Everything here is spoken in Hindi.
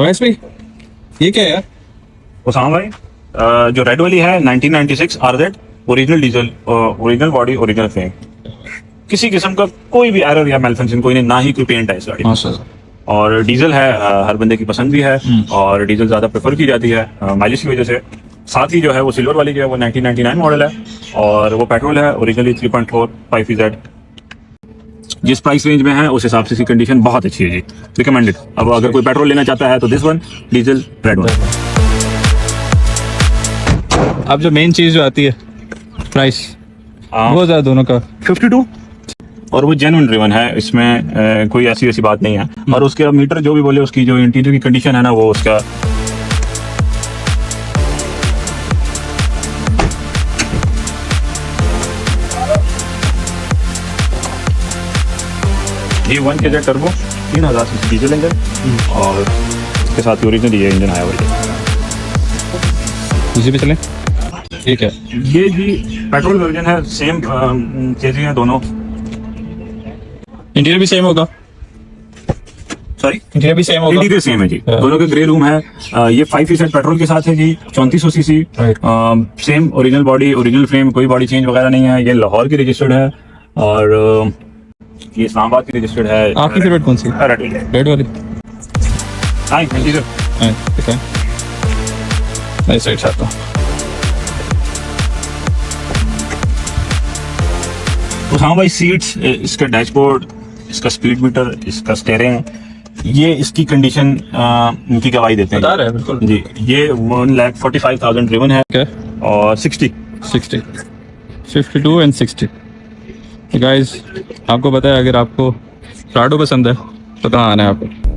अवैस भाई ये क्या है यार? उसामा भाई, जो रेड वाली है 1996 RZ original diesel, original body, original frame, किसी किस्म का कोई भी एरर या मेलफंक्शन कोई नहीं, ना ही कोई पेंट है इस गाड़ी में। और डीजल है, हर बंदे की पसंद भी है और डीजल ज्यादा प्रेफर की जाती है माइलेज की वजह से। साथ ही जो है वो सिल्वर वाली जो है वो 1999 मॉडल है और वो पेट्रोल है, ओरिजिनली 3.4 5EZ। जिस प्राइस रेंज में है उस हिसाब से इसकी कंडीशन बहुत अच्छी है जी, रिकमेंडेड। अब अगर कोई पेट्रोल लेना चाहता है तो this one, diesel red one. अब जो मेन चीज जो आती है प्राइस, वो ज्यादा दोनों का 52 और वो जेन्युइन ड्रिवन है, इसमें कोई ऐसी वैसी बात नहीं है। और उसके मीटर जो भी बोले, उसकी जो इंटीरियर की कंडीशन है ना, वो उसका ये 1 kZ turbo 3000 CC diesel engine और इसके साथ ओरिजिनल ये इंजन आया हुआ है। इसी पे चलें, ठीक है। ये जी पेट्रोल वर्जन है, सेम चीजें हैं दोनों। इंटीरियर भी सेम होगा? सॉरी, इंटीरियर भी सेम होगा? इंटीरियर सेम है जी, दोनों के ग्रे रूम है। ये 5% पेट्रोल के साथ है जी, 3400 CC, same original body, original frame, कोई बॉडी चेंज वगैरह नहीं है। ये लाहौर की रजिस्टर्ड है और ये इस्लामाबाद की रजिस्टर्ड है। आपकी फेवरेट कौन सी? रेड वाली। हाँ जी सर, ठीक है, मैं साइड से आता हूँ। तो हाँ भाई, सीट्स, इसका डैशबोर्ड, इसका स्पीड मीटर, इसका स्टीयरिंग, ये इसकी कंडीशन की गवाही देते हैं। बता रहे हैं बिल्कुल जी। ये 1,45,000 ड्रिवन है और 60 52 एंड 60। गाइस आपको पता है, अगर आपको प्राडो पसंद है तो कहाँ आना है आपको?